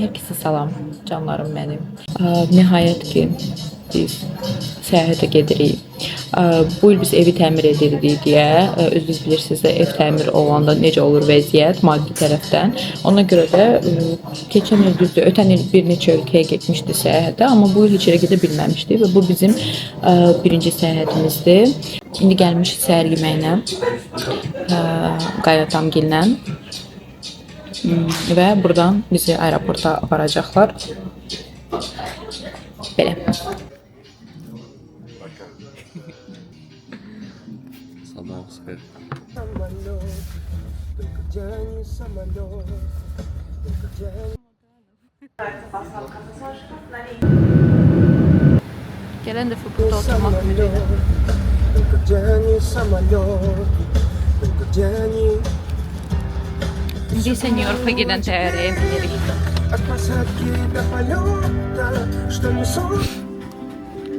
Hər kəsə salam, canlarım mənim. Nəhayət ki, biz səyahətə gedirik. Bu il biz evi təmir edirdik deyə, özünüz bilirsiniz də ev təmir olanda necə olur vəziyyət maddi tərəfdən. Ona görə də keçən il düzdür, ötən il bir neçə ölkəyə getmişdi səyahətə, amma bu il heç yerə gedə bilməmişdik və bu bizim birinci səyahətimizdir. İndi gəlmişik səhər yeməyinə, qaynatmagillə. Və buradan bizi aeroporta aparacaqlar. Belə. Gələn dəfə burada oturmaq ümidi. İndi isə New York'a gedən təyyarəyə binirik.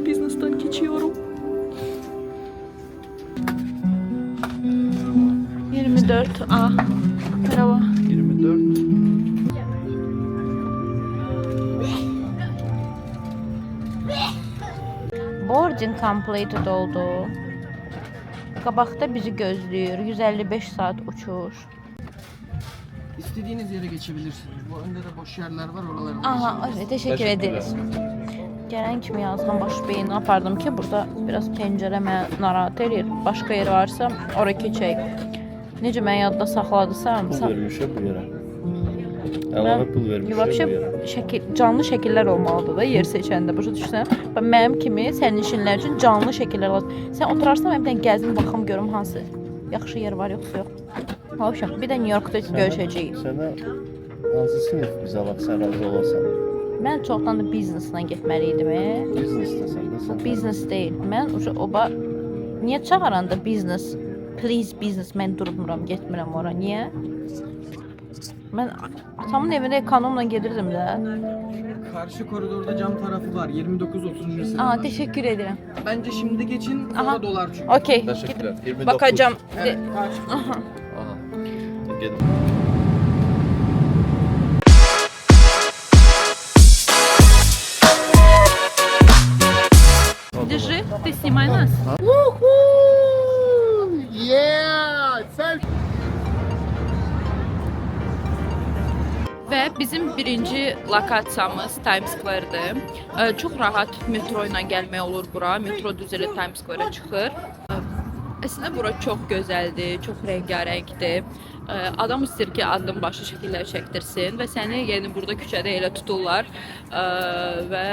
Biznesdən keçiyorum. 24A. Merhaba. 24. Boarding completed oldu. Qabaqda bizi gözləyir. 155 saat uçuş. İstediğiniz yere geçebilirsiniz. Bu önde de boş yerler var, oralara Aha, evet, teşekkür ederiz. Gələn kimi yazğan baş beyni apardım ki, burada biraz pəncərə məni narahat edir. Başqa yer varsa, ora keçək. Necə mən yadda saxladıysam... Pul vermişəm bu yerə. Əlavə pul vermişəm bu yerə. Canlı şəkillər olmalıdır da yer seçəndə, başa düşsən. Mənim kimi sənin işinlər üçün canlı şəkillər lazım. Sən oturarsan, mən bir dənə gəzim, baxım, görüm hansı yaxşı yer var, yoxsa yox. Bir də New York'da görüşəcəyik. Sənə hansı sinif biz alaq, sən razı olasan? Mən çoxdan da bizneslə getməli idim. Biznesdəsən də sən. Biznes deyil. Mən oba niyə çağıranda biznes, please biznes, mən durmuram, getmirəm ora. Niyə? Mən atamın evində ekonomla gedirdim də. Karşı koridorda cam tarafı var. 29-30. sınıf. Teşekkür ederim. Bence şimdi geçin. Sonra dolar çünkü. Okey. Teşekkürler. 29. Bakacağım. Evet, karşı koridor. Aha. Gedin. Держи, ты снимай нас. Yeah! Selfie! Və bizim birinci lokasiyamız Times Square-dır. Çox rahat metro ilə gəlmək olur bura. Metro düz elə Times Square-ə çıxır. Əslində bura çox gözəldir, çox rəngarəngdir. Adam istəyir ki, addım başı şəkillər çəkdirsin və səni yəni burada küçədə elə tuturlar və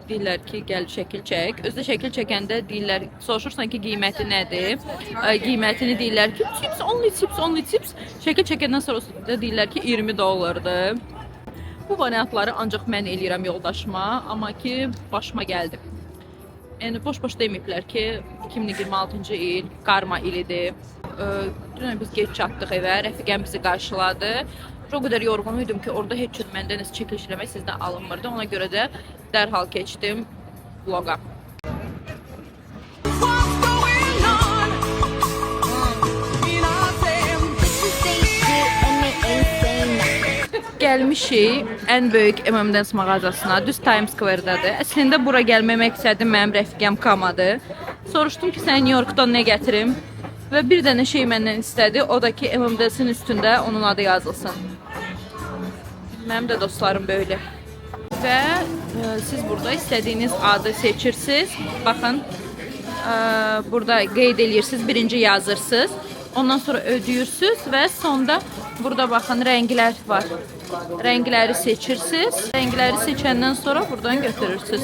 deyirlər ki, gəl şəkil çək. Özdə şəkil çəkəndə deyirlər, soruşursan ki, qiyməti nədir? Qiymətini deyirlər ki, tips, only tips. Şəkil çəkəndən sonra deyirlər ki, $20. Bu variantları ancaq mən eləyirəm yoldaşıma, amma ki, başıma gəldi. Yəni boş-boş deməyiblər ki, 2026-cı il qarma ilidir. Dünən biz geç çatdıq evə, rəfiqəm bizi qarşıladı. O qədər yorğun idim ki, orada heç cür məndən çəkiliş eləmək sizdən alınmırdı. Ona görə də dərhal keçdim vloga. Gəlmişik ən böyük M&M's mağazasına, düz Times Square-dadır. Əslində bura gəlmək məqsədim mənim rəfiqəm Kamadır. Soruşdum ki, sən New York'dan nə gətirim? Və bir dənə şey məndən istədi, o da ki, M&M'sin üstündə onun adı yazılsın. Mənim də dostlarım böyle. Və siz burada istədiyiniz adı seçirsiniz. Baxın, burada qeyd edirsiniz, birinci yazırsınız. Ondan sonra ödəyirsiniz və sonda burada baxın rənglər var. Rəngləri seçirsiniz. Rəngləri seçəndən sonra buradan götürürsünüz.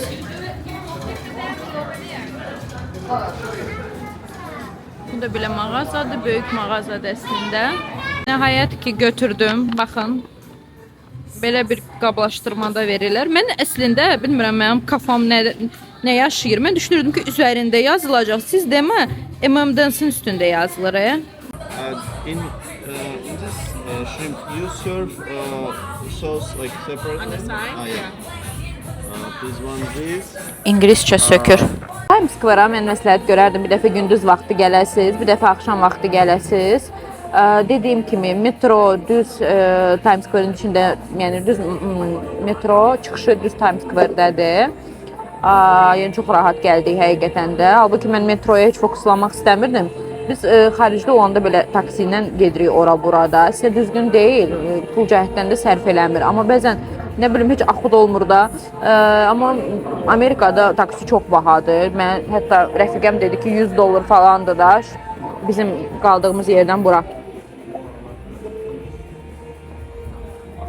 Bu da belə mağazadır, böyük mağazadır əslində. Nəhayət ki götürdüm, baxın. Belə bir qablaşdırmada verirlər. Mən əslində bilmirəm mənim kafam nə yaşayır. Mən düşünürdüm ki, üzərində yazılacaq. Siz demə, M&M'sin üstündə yazılır. In this shrimp, you serve sauce like separately? On the side? Yeah. This one, this. İngiliscə sökür. Times Square-a mən məsləhət görərdim. Bir dəfə gündüz vaxtı gələsiz, bir dəfə axşam vaxtı gələsiz. Dediyim kimi metro düz Times Square-in içində, yəni düz metro çıxışı düz Times Square-dədir. Yəni çox rahat gəldik həqiqətən də. Halbuki mən metroya heç fokuslanmaq istəmirdim. Biz xaricdə olanda belə taksi ilə gedirik ora-burada. Sizə düzgün deyil, pul cəhətdən də sərf eləmir. Amma bəzən nə bilim heç axud olmur da. Amma Amerikada taksi çox bahadır. Mən hətta rəfiqəm dedi ki, $100 falandır da bizim qaldığımız yerdən bura.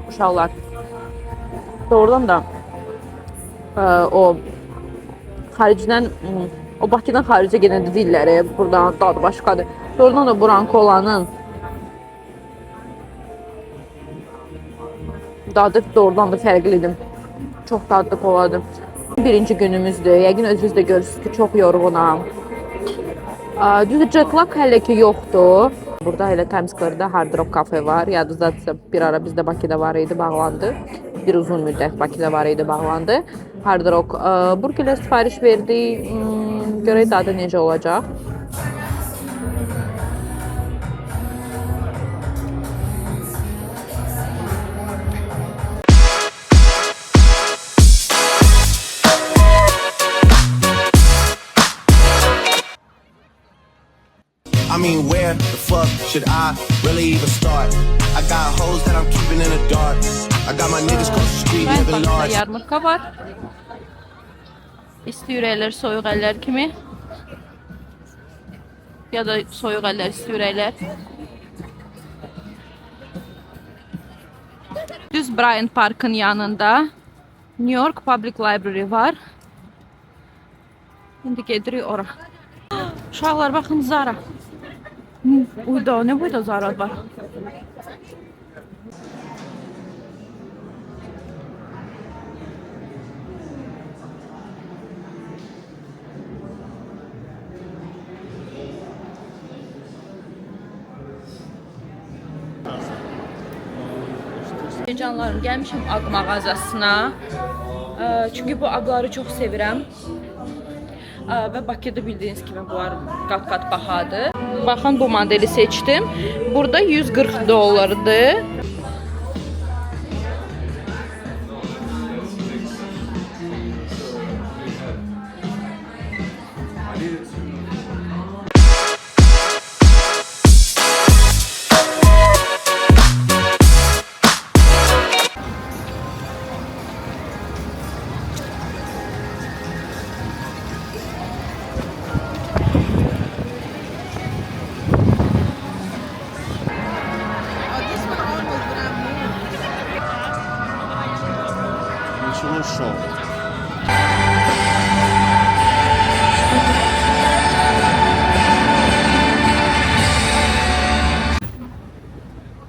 Uşaqlar. Doğrudan da o xaricdən o Bakıdan xaricə gedəndə deyirlər, buradan dadı başqadır. Doğrudan da buranın kolanın dadı doğrudan da fərqlidir. Çox dadlı koladır. Birinci günümüzdür. Yəqin özünüz də görürsünüz ki, çox yorğunam. Düzdür, jet lag hələ ki yoxdur. Burada elə Times Square-da Hard Rock Cafe var. Yadınızdadırsa bir ara bizdə Bakıda var idi, bağlandı. Bir uzun müddət Bakıda var idi, bağlandı. Hard Rock burgerlə sifariş verdi. Görək dadı necə olacaq. I mean, where the fuck should I really even start? I got hoes that I'm keeping in the dark. I got my niggas across the street living large. Yarmırka var. İsti ürəklər, soyuq əllər kimi. Ya da soyuq əllər, isti ürəklər. Düz Bryant Park'ın yanında New York Public Library var. İndi gedirik ora. Uşaqlar baxın, Zara. Uyda, nə boyda Zara var? Canlarım, gəlmişim ağ mağazasına. Çünki bu ağları çox sevirəm. Və Bakıda bildiyiniz kimi bunlar qat-qat bahadır. Baxın, bu modeli seçdim. Burada $140'dır.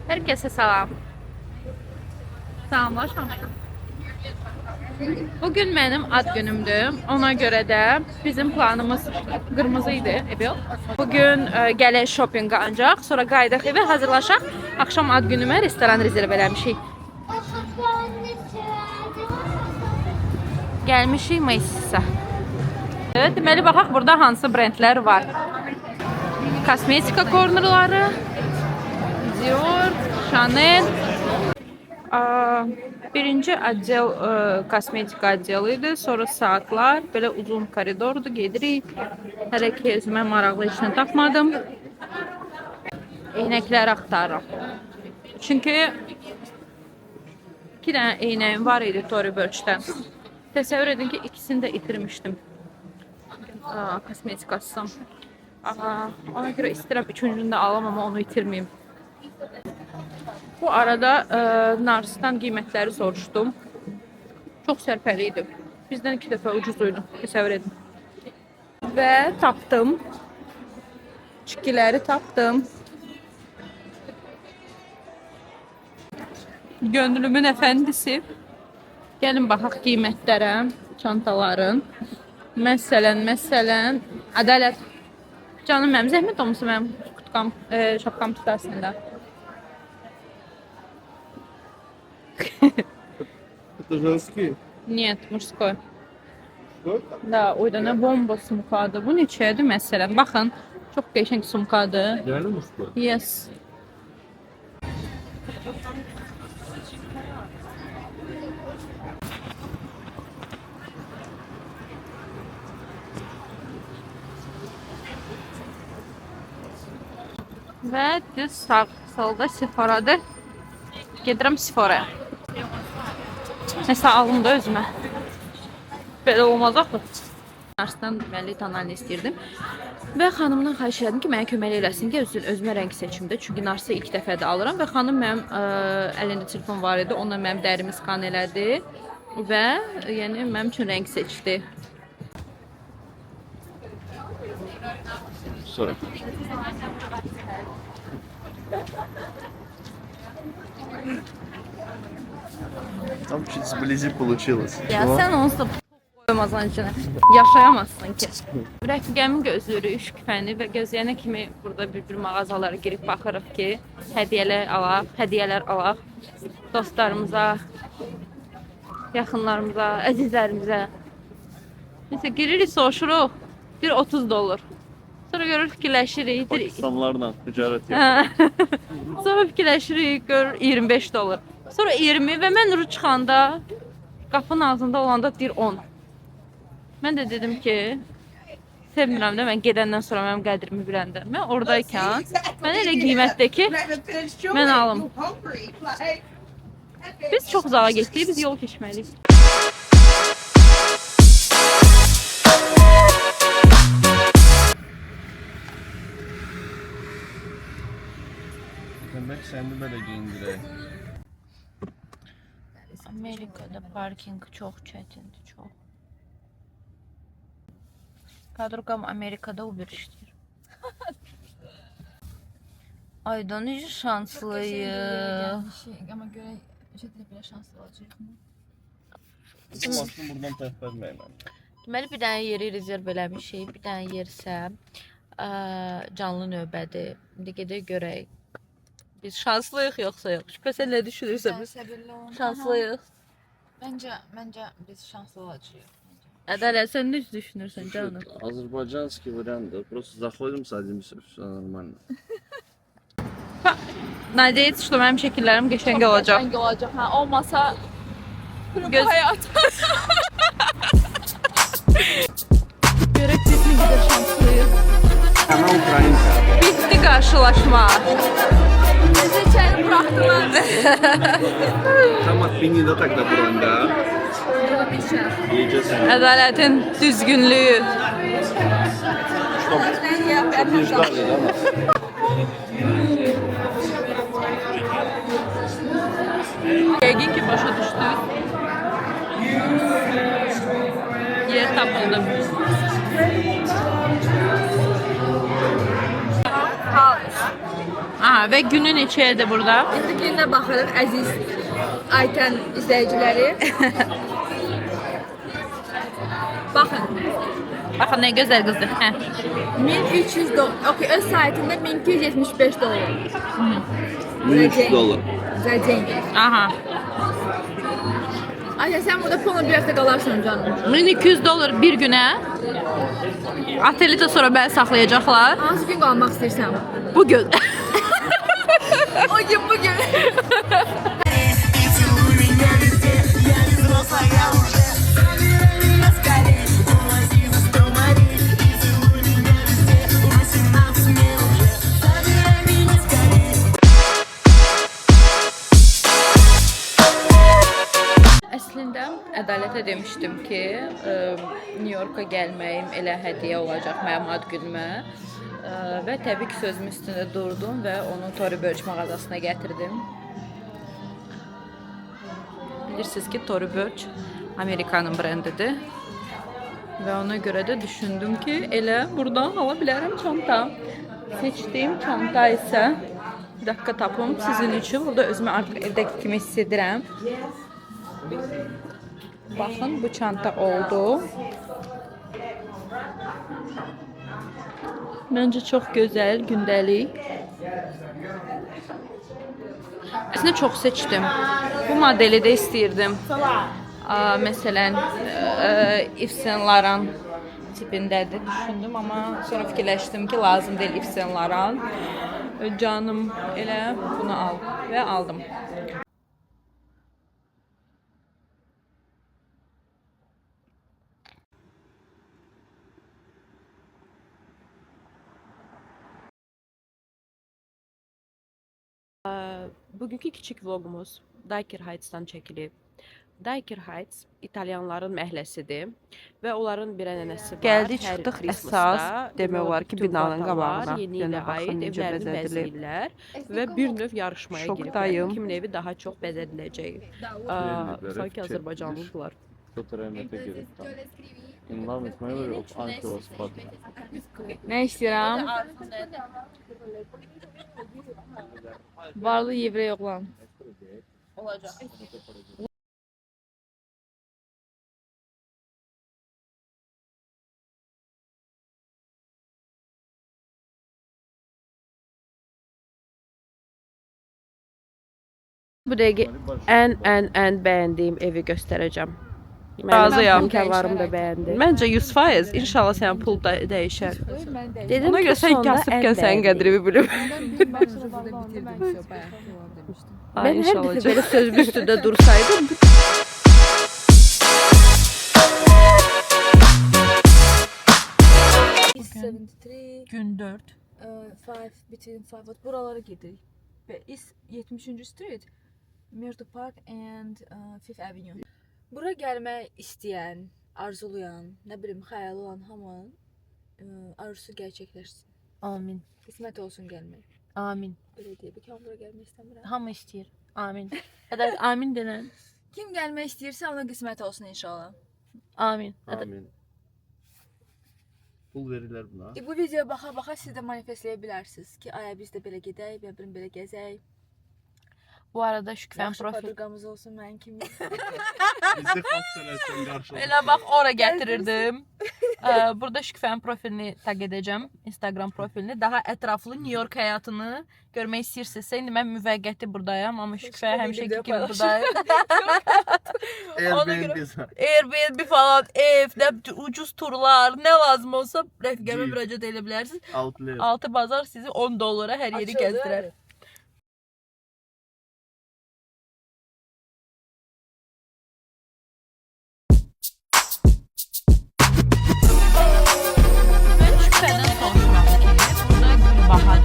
Herkese salam. Salamlaşın. Bugün benim ad günümdür. Ona göre de bizim planımız qırmızıydı. Bugün gələk shoppinga ancaq. Sonra qaydaq evə hazırlaşaq. Akşam ad günümə restoran rezerv eləmişik. Gəlmişik Macy'sə. Deməli, baxaq burada hansı brendlər var. Kosmetika cornerları, Dior, Chanel. Birinci отдел kosmetika отделıydı. Sonra saatlar. Belə uzun koridordu. Gedirik. Hələ ki özümə maraqlı işini tapmadım. Eynəklər axtarıram. Çünki 2 dənə eynəyim var idi Tory Burch'dən. Təsəvvür edin ki, ikisini də itirmişdim. Kosmetikasam. Ona görə istəyirəm üçüncünü də alam, amma onu itirməyim. Bu arada Nars'tan qiymətləri soruşdum. Çox sərfəli idi. Bizdən 2 dəfə ucuzuydu. Təsəvvür edin. Və tapdım. Çikiləri tapdım. Gönlümün əfəndisi. Gəlin baxaq qiymətlərə, çantaların. Məsələn, Ədalət. Canım mənim, zəhmət olmasa mənim şapkam tutarsın da. Это женский? Нет, mужской. Что? Da, o da nə bomba sumkadır. Bu neçədir məsələn? Baxın, çox qəşəng sumkadır. Реально мужской? Yes. Və düz sağ solda Sephoradır. Gedirəm Sephoraya. Nəsə alım da özümə. Belə olmaz axı. Narsdan deməli tonalini istəyirdim. Və xanımdan xahiş elədim ki, mənə kömək eləsin ki, özümə rəng seçimdə. Çünki narsı ilk dəfədə alıram və xanım mənim əlində telefon var idi. Onunla mənim dərimi skan elədi və yəni mənim üçün rəng seçdi. Sonra. Там чуть сблизи получилось. Ya sən onsuz da koymazsan içine. Yaşayamazsın ki. Rəfiqəmin gözlüyürük, üç küpəni və gözləyənə kimi burada bir mağazalara girib baxırıq ki, hədiyyələr alaq dostlarımıza, yaxınlarımıza, əzizlərimizə. Neyse giririk, soruşuruq. Bir 30 dolar. Sonra görür fikirləşirik. Pakistanlarla ticaret yap. Sonra fikirləşirik, görür 25 dolar. Sonra 20 və mən uru çıxanda qapının ağzında olanda deyir 10. Mən də dedim ki, sevmirəm də mən gedəndən sonra mənim qədrimi biləndə. Mən oradaykən mən elə qiymətdə ki, mən alım. Biz çox uzağa getdik, biz yol keçməliyik. Demek seni böyle giyindireyim. Amerika'da parking çok çetindir, çok. Kadrokam Amerika'da Uber işləyir. Ay da necə şanslıyıq. Ama göre ücretle bile şanslı olacak mı? Bizim aslında buradan təhvəlməyim. Deməli bir dənə yeri rezerv eləmişik, bir dənə yer isə canlı növbədir. İndi gedək görək. Biz şanslıyıq yoxsa yox? Şübhə sən nə düşünürsən biz? Sabırlı olun. Şanslıyıq. Bence biz şanslı olacağız. Ədalət sən nə düşünürsən canım? Азербайджанский вариант, да? Просто заходим, садимся, все нормально. Nadia yetişdi, mənim şəkillərim qəşəng olacaq. Hangi olacak? Ha olmasa Göz... Görək biz nə qədər şanslıyıq. Ama Ukrayna. Bitti qarşılaşma. bizi içeri bıraktılar. Там отмени, да, тогда бронь, да? Yiyeceğiz. Ədalətin düzgünlüyü. Не ждали, да, нас? Yəqin ki, başa düşdük. Yer tapıldı. Aha, və günün neçəyədir burada? Günə baxırıq əziz Ayten izləyiciləri. Bakın Baxın, nə gözəl qızdır. Hə. 1300 dolar. Okay, öz saytında 1275 dolar. 1300 dolar. За день. Aha. Ayten sen burada ponla bir hafta kalarsan canım. 1200 dolar bir günə. Ateli də sonra məni saxlayacaqlar. Hansı gün kalmak istersen. Bugün. O gün bugün. Əslində Ədalətə demişdim ki, New Yorka gəlməyim elə hədiyyə olacaq mənim ad günümə. Və təbii ki, sözümün üstündə durdum və onu Tory Burch mağazasına gətirdim. Bilirsiniz ki, Tory Burch Amerikanın brendidir. Və ona görə də düşündüm ki, elə buradan ala bilərəm çanta. Seçdiyim çanta isə bir dəqiqə tapım sizin üçün. Burada özümü artıq evdəki kimi hiss edirəm. Bakın bu çanta oldu. Bence çok güzel, gündelik. Aslında çok seçtim. Bu modeli de istəyirdim. Məsələn, Yves Saint Laurent tipindədir düşündüm, amma sonra fikirləşdim ki, lazım deyil Yves Saint Laurent. Canım elə bunu al və aldım. Bugünkü kiçik vlogumuz Daiker Heights'tan çəkilib. Daiker Heights İtalyanların məhəlləsidir və onların bir ənənəsi var. Gəldik, Hər çıxdıq Christmasda əsas demək olar ki, bütün binanın vatalar qabağına. Yeni Yəni ilə baxın aid necə evlərini bəzədilib. bəzəyirlər və bir növ yarışmaya Şokdayım. giriblər. Kimin evi daha çox bəzədiləcək. Sanki Azərbaycanlıdırlar. Fotoğrafete gerek yok. In love with memory of Uncle Spot. Nə istəyirəm? Varlı yevrey oğlan. Olacaq. Bu dəqiqə ən bəyəndiyim evi göstərəcəm. Razıyam. Həmkarlarım da bəyəndi. Məncə 100%. İnşallah sənin pul da dəyişər. Dedim Ona ki, görə sən sonda kasıbkən ən sənin bəyəndiğim. qədrini bilib. Ben her dəfə belə sözümün üstündə dursaydım. Gün 4. 5 between 5 buralara gidirik. Ve is 70. Street, Myrtle Park and 5th Avenue. Bura gəlmək istəyən, arzulayan, nə bilim, xəyal olan hamının arzusu gerçəkləşsin. Amin. Qismət olsun gəlmək. Amin. Belə deyək, bu bura gəlmək istəmirəm. Hamı istəyir. Amin. Qədər amin denən. Kim gəlmək istəyirsə ona qismət olsun inşallah. Amin. Amin. Pul verirler buna. Bu videoya baxa-baxa siz də manifestləyə bilərsiniz ki, aya biz də belə gedək, və bilim belə gəzək. Bu arada Şükfən Yaxşı profil. padırqamız olsun mən kimi. Bizi hastanetten karşıladı. Elə bax ora gətirirdim. Burada Şükfənin profilini tag edəcəm, Instagram profilini. Daha ətraflı New York həyatını görmək istəyirsinizsə, indi mən müvəqqəti buradayam, amma Şükfə həmişəki kimi buradayım. Airbnb falan, ev, ucuz turlar, nə lazım olsa rəfiqəmə müraciət edə bilərsiniz. Outlet. 6 bazar sizi $10 hər yeri gəzdirər. Mən Şükfədən soruşuram ki, burada Gülbahar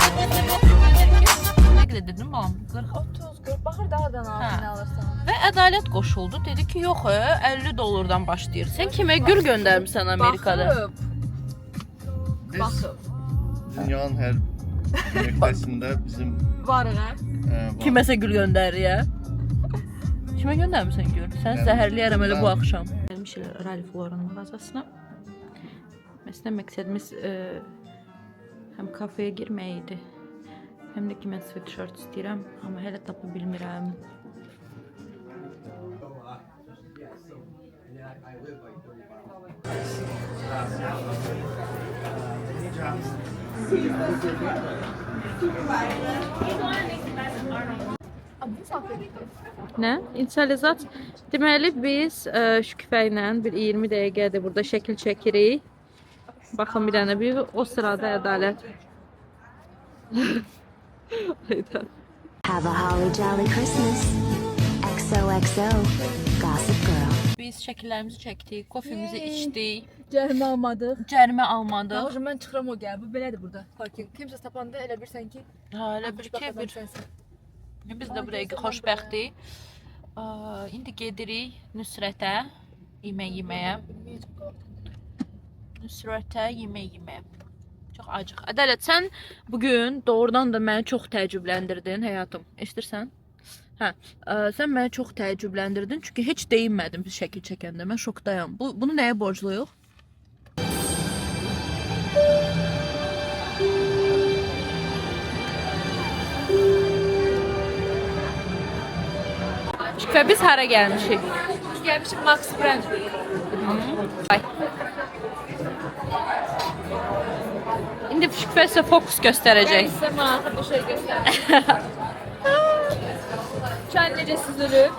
nə qədər dedim balam? 30-40 baxır daha da nə alırsan. Və ədalət qoşuldu. Dedi ki, yox, $50 başlayır. Sən kimə gül göndərmisən Amerikada? Baxıb. Dünyanın her nöqtəsində bizim Varıq. Kiməsə gül göndərir ya? Kimə göndərmisən gül? Sən səhərləyərəm elə bu axşam. Gəlmişik Ralph Lauren mağazasına. Məsələn, məqsədimiz həm kafeyə girmək idi, həm də ki, mən sweatshirt istəyirəm, amma hələ tapa bilmirəm. Nə? İnisializat. Deməli biz Şükfə ilə bir 20 dəqiqədir burada şəkil çəkirik. Baxın bir dənə bir o sırada ədalət. Have a holly jolly Christmas. XOXO, Gossip Girl. Biz şəkillərimizi çəkdik, kofemizi içdik, Cərimə almadıq. cərimə almadıq. Yaxşı, mən çıxıram o gəl. Bu belədir burada. Parking. Kimsə tapanda elə bilirsən ki, Ha, elə bir ki, biz də bu dəqiqə xoşbəxtik. İndi gedirik Nüsrətə yemək yeməyə. Nüsrətə yemək yeməyə. Çox acıq. Ədalət, sən bugün doğrudan da məni çox təəccübləndirdin həyatım. Eşidirsən? Hə, sən məni çox təəccübləndirdin çünki heç deyinmədim biz şəkil çəkəndə. Mən şokdayam. Bunu nəyə borcluyuq? Şükür biz hara gəlmişik? gəlmişik Max Brand. Ay. İndi Şükür sizə fokus göstərəcək. Sizə maraqlı bir şey göstərim. Çay necə süzülür?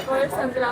Qoyursan bir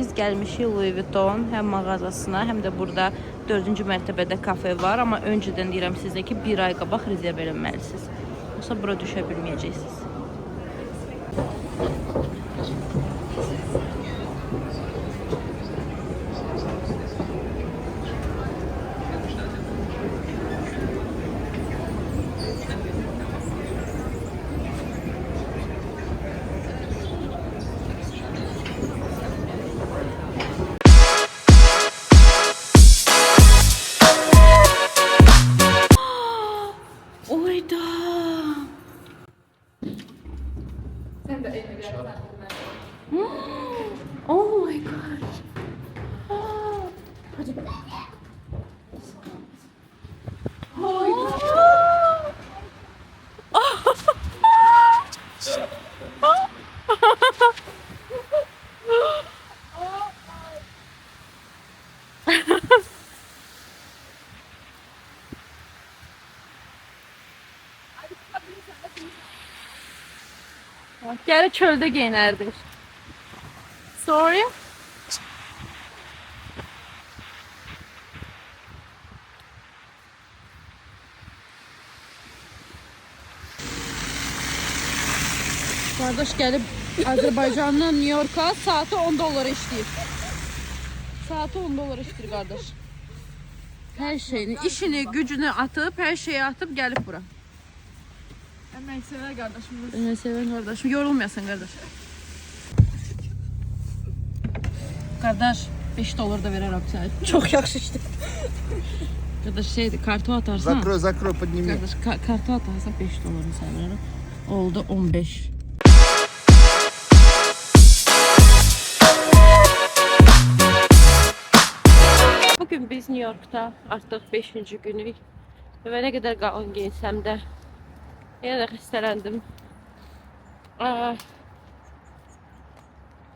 Biz gəlmişik Louis Vuitton həm mağazasına, həm də burada 4-cü mərtəbədə kafe var. Amma öncədən deyirəm sizə ki, bir ay qabaq rezerv eləməlisiniz. Yoxsa bura düşə bilməyəcəksiniz. Oyda. Oh my gosh. Geri çölde giyinərdik. Sorry. Kardeş gelip Azerbaycan'dan New York'a saati $10 işleyir. Saati $10 işleyir kardeş. Her şeyini, işini, gücünü atıp, her şeyi atıp gelip bura. Emek sever kardeşimiz. Emeği seven kardeşim. Yorulmayasın kardeş. Kardeş $5 da vererek sen. Çok yaxşı işte. Kardeş şeydi, kartı atarsan. Закрой, подними. Kardeş kartı atarsan $5 sen vererek. Oldu 15. Bugün biz New York'ta artık 5. günü ve ne kadar qalın giyinsəm də yenə də xəstələndim.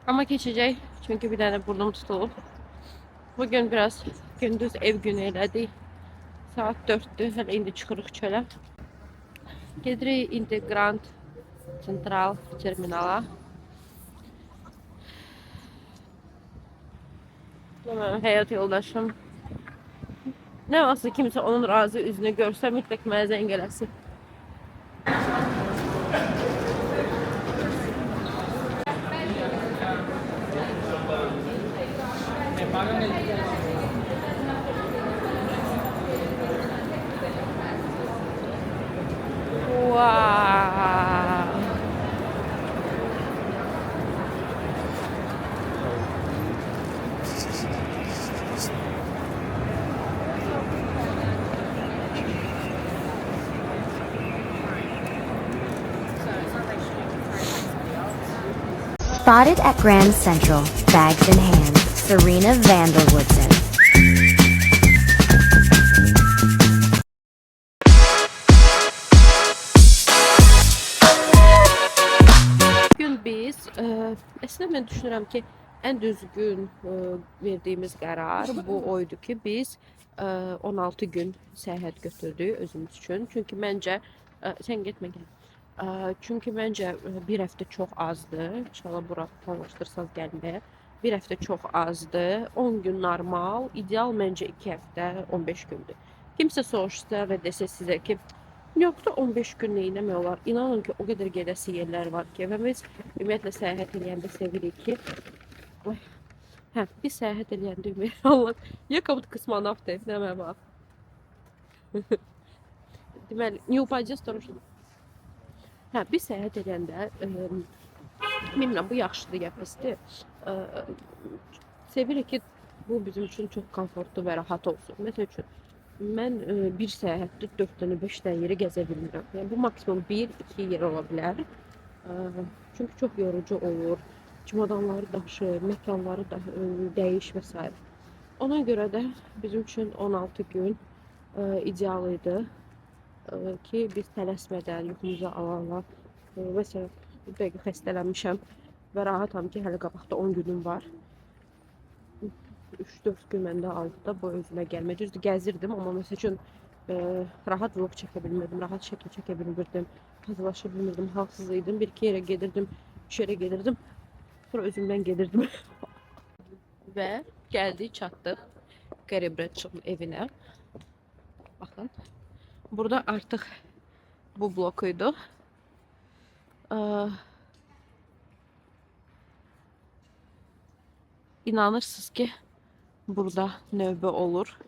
Ama keçəcək çünkü bir tane burnum tutulub. Bugün biraz gündüz ev günü elədik. Saat 4'dür, hələ indi çıxırıq çölə. Gedirik indi Grand Central terminala. Benim həyat yoldaşım. Ne varsa kimse onun razı üzünü görsə mütləq mənə zəng eləsin. Wow. Spotted at Grand Central, bags in hand, Serena Vanderwoodson. Bugün biz, əslində mən düşünürəm ki, ən düzgün verdiyimiz qərar bu oydu ki, biz 16 gün səyahət götürdük özümüz üçün. Çünki məncə, sən getmə gəl. Çünki məncə bir həftə çox azdır. İnşallah bura planlaşdırsaz gəlməyə. Bir həftə çox azdır. 10 gün normal, ideal məncə 2 həftə, 15 gündür. Kimsə soruşsa və desə sizə ki, New York'da 15 gün neynəmək olar? İnanın ki, o qədər gedəsi yerlər var ki, və biz ümumiyyətlə səyahət eləyəndə sevirik ki, biz səyahət eləyəndə ümumiyyətlə Allah, yakabıt kosmonavtı, nəmə bax. Deməli, не упади осторожно. Biz səyahət edəndə, bilmirəm, bu yaxşıdır, ya pisdir. Sevirik ki, bu bizim üçün çox komfortlu və rahat olsun. Məsəl üçün, mən bir səyahətdə 4 dənə, 5 dənə yeri gəzə bilmirəm. Yəni, bu maksimum 1-2 yer ola bilər. Çünki çox yorucu olur. Çimadanları daşır, məkanları da dəyiş və s. Ona görə də bizim üçün 16 gün ideal idi. Ki biz tələsmədən yuxumuza ala-ala. Məsələn, bir dəqiqə xəstələnmişəm və rahatam ki, hələ qabaqda 10 günüm var. 3-4 gün məndə aldı da bu özümə gəlmə. Düzdür, gəzirdim, amma məsəl üçün rahat vlog çəkə bilmirdim, rahat şəkil çəkə bilmirdim, hazırlaşa bilmirdim, halsız idim. Bir-iki yerə gedirdim, 3 yerə gedirdim, sonra özümdən gedirdim. ve geldik, çatdıq Gary Bradshaw'un evinə. Baxın. Burada artıq bu blokuydu. İnanırsınız ki burada növbə olur.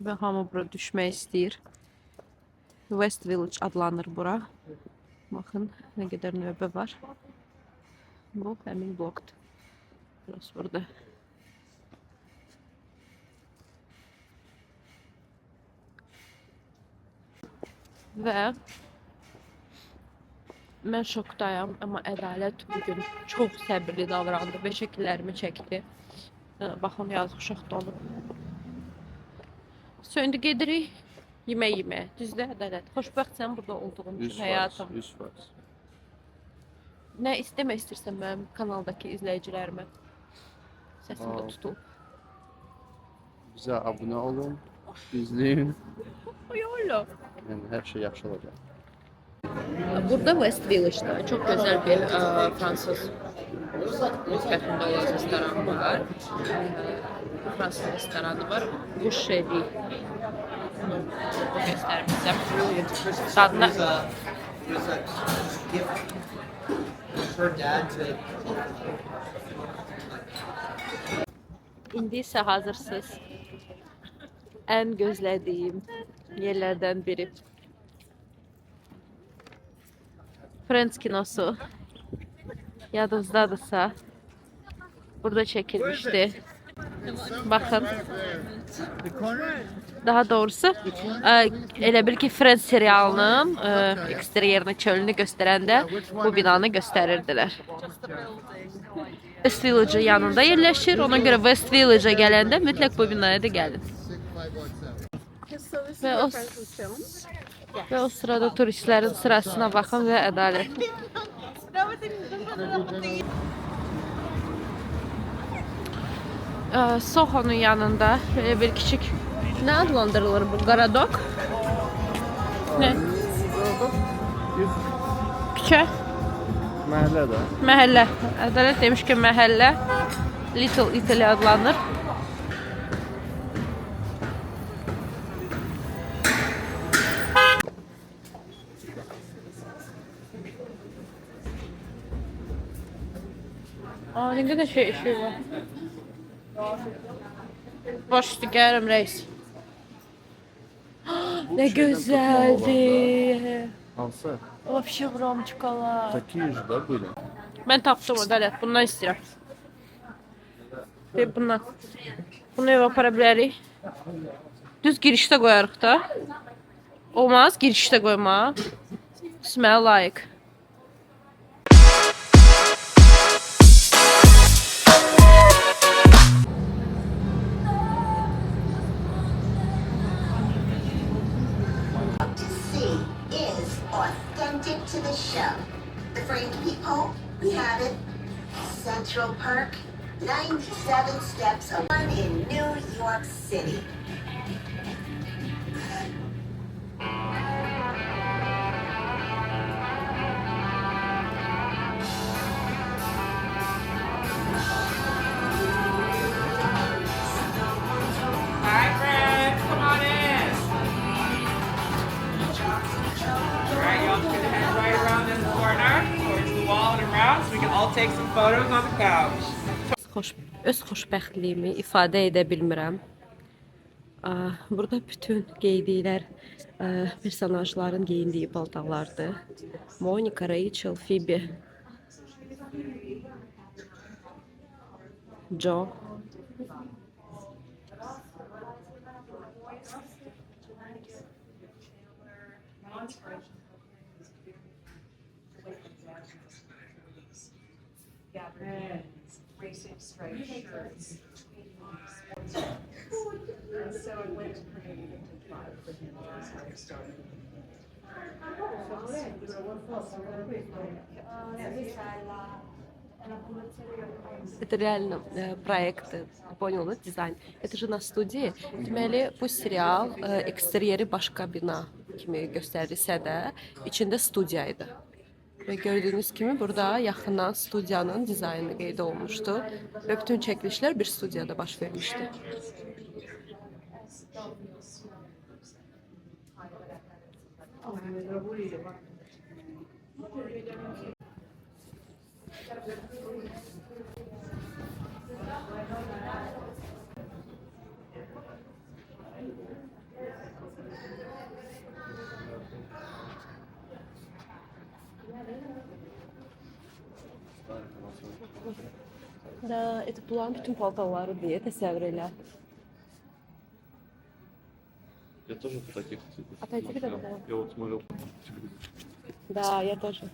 Və hamı bura düşmək istəyir. West Village adlanır bura. Baxın nə qədər növbə var. Bu həmin blokdur. Burası burada. Və mən şokdayım, amma Ədalət bugün çox səbirli davrandı və şəkillərimi çəkdi. Baxın, yazıq uşaq dolu. Söndü gedirik yemək. Düzdür Ədalət? Xoşbəxtsən burada olduğun üçün həyatım. 100%. Nə istəmək istəyirsən mənim kanaldakı izləyicilərimə? Səsində tutub. Bizə abunə olun, izləyin. Yolla. Yəni hər şey yaxşı olacaq. Burada West Village'da çok güzel bir Fransız mutfağında olan restoran var. Fransız restoranı var. Bu şeyi göstermeyeceğim. Tadına İndi isə hazırsınız. Ən gözlədiyim yerlərdən biri. Friends kinosu. Yadınızdadırsa burada çekilmişti. Bakın. Daha doğrusu elə bil ki Friends serialının eksteryerini, çölünü göstərəndə bu binanı göstərirdilər. West Village'ın yanında yerləşir. Ona görə West Village'a gələndə mütləq bu binaya da gəlin. Ve o sırada turistlerin sırasına bakın ve Ədalət. Soho'nun yanında böyle bir küçük, ne adlandırılır bu? Garadok? Ne? Küçük? Məhəllə də. Məhəllə. Ədalət demiş ki məhəllə Little Italy adlanır. Aa, ne kadar şey var. Baş üstü gəlirəm reis. Ne güzeldi. Hansı? Вообще buram çikolat. Taki da buyurun. Ben tapdım Ədalət. Bundan istəyirəm. Ve bundan. Bunu eve apara bilərik. Düz girişdə qoyarıq da. Olmaz, girişdə qoyma. Smell like. Authentic to the show. The Frankie people, we have it. Central Park, 97 steps of one in New York City. Hi, friends, come on in. Alright, y'all just gonna head right around this corner, towards the wall and around, so we can all take some photos on the couch. Öz xoşbəxtliyimi ifadə edə bilmirəm. Burada bütün geydiklər personajların geyindiyi paltarlardır. Monica, Rachel, Phoebe, Joe. Racing striped shirts. So it went to creative to drive for him. That's how it started. Это реально проект, понял, да, дизайн. Это же на студии. Deməli, bu serial eksteryeri başqa bina kimi göstərilsə də, içində studiya idi. Və gördüyünüz kimi burada yaxından studiyanın dizaynı qeyd olunmuşdu və bütün çəkilişlər bir studiyada baş vermişdi. Да, это bunların bütün paltarları deyə təsəvvür elə. Я тоже в таких. А ты тебе да? Я вот смотрел. Да, я тоже.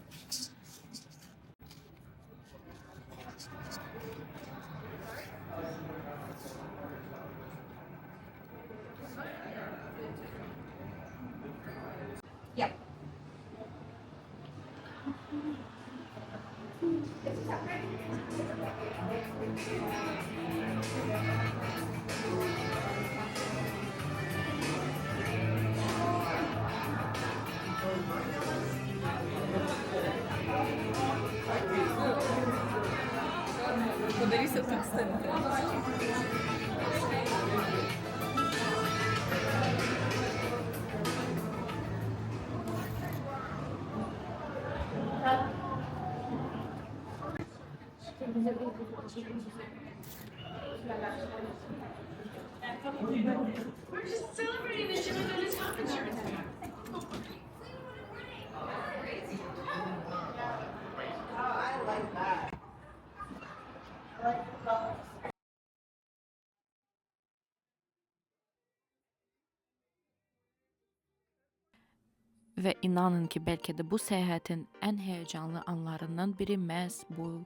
We're just celebrating that Jimmy got his health insurance back. Və inanın ki, bəlkə də bu səyahətin ən həyəcanlı anlarından biri məhz bu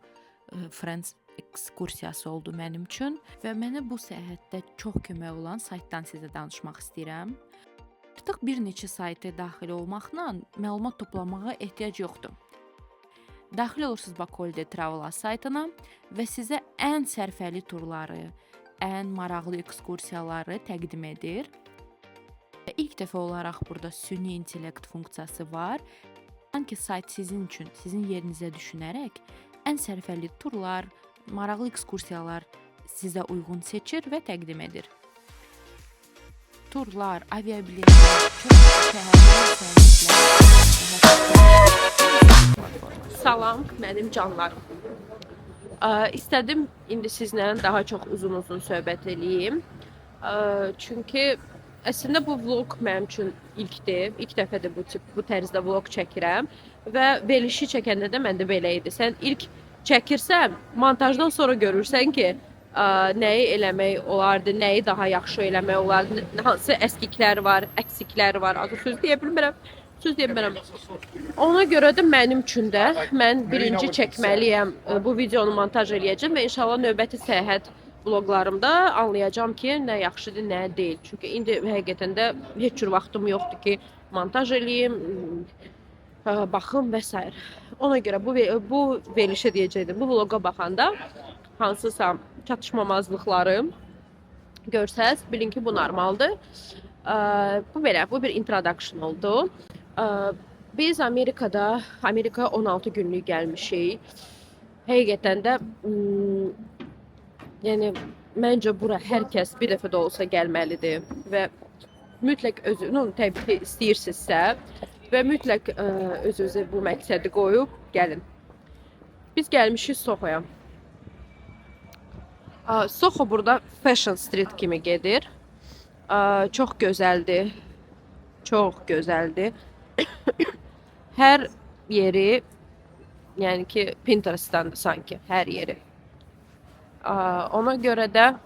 Friends ekskursiyası oldu mənim üçün və mənə bu səyahətdə çox kömək olan saytdan sizə danışmaq istəyirəm. Artıq bir neçə sayta daxil olmaqla məlumat toplamağa ehtiyac yoxdur. Daxil olursunuz Bakolde Travel saytına və sizə ən sərfəli turları, ən maraqlı ekskursiyaları təqdim edir. İlk dəfə olaraq burada süni intellekt funksiyası var. Sanki sayt sizin üçün, sizin yerinizə düşünərək ən sərfəli turlar, maraqlı ekskursiyalar sizə uyğun seçir və təqdim edir. Turlar, aviabiletlər, çox şəhərli səyahətlər. Salam, mənim canlarım. İstədim indi sizlə daha çox uzun-uzun söhbət eləyim. Çünki əslində bu vlog mənim üçün ilkdir. İlk dəfədir bu tərzdə vlog çəkirəm və verilişi çəkəndə də məndə belə idi. Sən ilk çəkirsən, montajdan sonra görürsən ki, nəyi eləmək olardı, nəyi daha yaxşı eləmək olardı, hansı əskiklər var, əksiklər var. Adı söz deyə bilmirəm. Ona görə də mənim üçün də mən birinci çəkməliyəm, bu videonu montaj eləyəcəm və inşallah növbəti səyahət vloglarımda anlayacağam ki, nə yaxşıdır, nə deyil. Çünki indi həqiqətən də heç cür vaxtım yoxdur ki, montaj eləyim, baxım və s. Ona görə bu verilişə deyəcəkdim. Bu vloqa baxanda hansısa çatışmamazlıqlarım görsəz, bilin ki, bu normaldır. Bu belə, bu bir introduction oldu. Biz Amerika 16 günlük gəlmişik. Həqiqətən də yəni məncə bura hər kəs bir dəfə də olsa gəlməlidir və mütləq özünü təbii ki, istəyirsinizsə və mütləq öz-özə bu məqsədi qoyub gəlin. Biz gəlmişik Sohoya. Soho burada Fashion Street kimi gedir. Çox gözəldir. Çox gözəldir. Hər yeri, yəni ki, Pinterest'dandır sanki, hər yeri. Ona görə də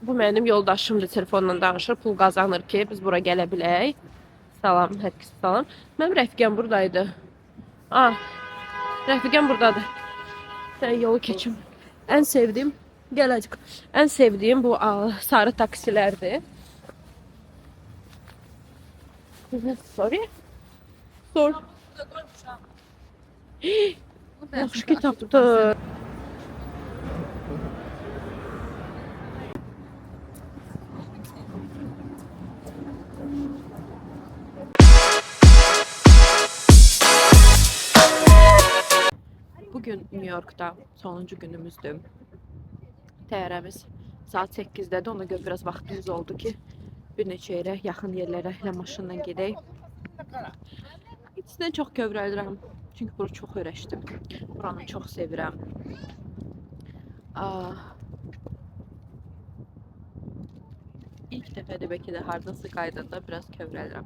bu mənim yoldaşımdır, telefonla danışır, pul qazanır ki, biz bura gələ bilək. Salam, hər kəsə salam. Mənim rəfiqəm buradaydı. Rəfiqəm buradadır. Sən yolu keçim. Ən sevdiyim, gələcək. Ən sevdiyim bu sarı taksilərdir. Sorry? Sor. Yaxşı ki tapdı. Bugün New York'da sonuncu günümüzdü. Təyyarəmiz saat 8-dədir. Ona görə biraz vaxtımız oldu ki, bir neçə yerə, yaxın yerlərə ilə maşınla gedək. İkisindən çox kövrəlirəm. Çünki bura çox öyrəşdim. Buranı çox sevirəm. İlk dəfədir bəlkə də hardasa qaydanda biraz kövrəlirəm.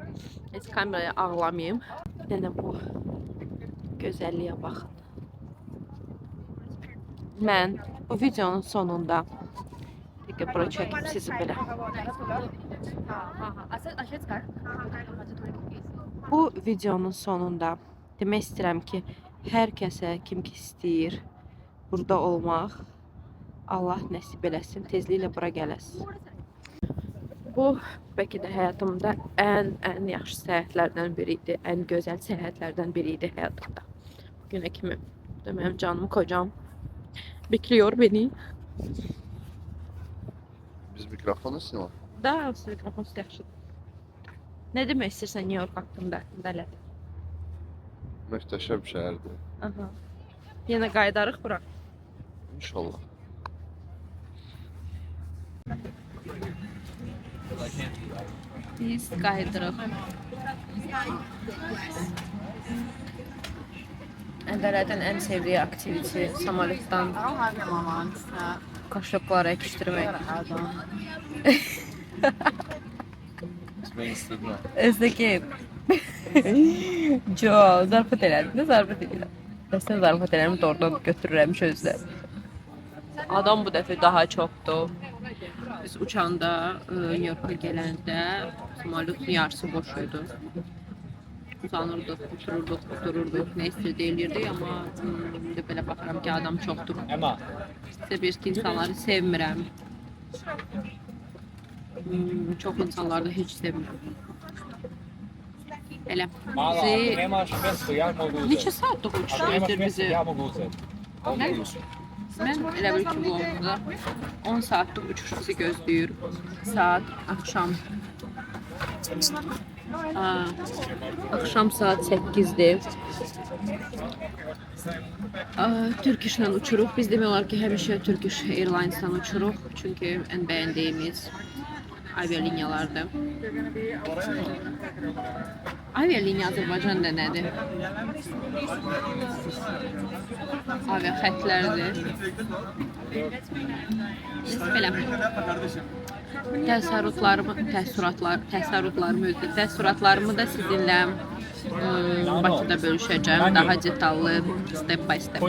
Heç kameraya ağlamayayım. Bir dənə bu gözəlliyə baxın. Mən bu videonun sonunda dəqiqə bura çəkib sizi belə. Bu videonun sonunda demək istəyirəm ki, hər kəsə kim ki istəyir burada olmaq, Allah nəsib eləsin, tezliklə bura gələsiniz. Bu bəlkə də həyatımda ən yaxşı səyahətlərdən biri idi, ən gözəl səyahətlərdən biri idi həyatımda. Bugünə kimi bu da mənim canım kocam bekliyor beni. Biz mikrofonu sinema. Da, mikrofon yaxşıdır. Nə demək istəyirsən New York haqqında? Dələt. Möhtəşəm şəhərdir. Aha. Yenə qayıdarıq bura. İnşallah. Biz qayıdırıq. Dələtən ən sevdiyi aktivite samolyotdan kaşıqları əkişdirmək. Ben istedim. Özdəki Co, zarfat elədim. Nə zarfat edirəm? Sən zarfat elərim, oradan götürürəm sözlə. Adam bu dəfə daha çoxdur. Biz uçanda New York'a gələndə samolyotun yarısı boş idi. Uzanırdıq, otururduq, nə istəyirdi eləyirdik, amma indi belə baxıram ki, adam çoxdur. Səbəb ki, insanları sevmirəm. Çox insanları da heç sevmirəm. Elə. Neçə saatlıq uçuş edir bizi? Mən elə bir ki, Londonda 10 saatlıq uçuş bizi gözləyir. Saat axşam. Axşam saat 8-dir. Turkish'lə uçuruq. Biz demək olar ki, həmişə Turkish Airlines'dan uçuruq. Çünki ən bəyəndiyimiz avialiniyalardır. Avialiniya Azərbaycanda nədir? Avia xətlərdir. Belə. Təəssüratlarımı da sizinlə Bakıda bölüşəcəm. Daha detallı, step by step.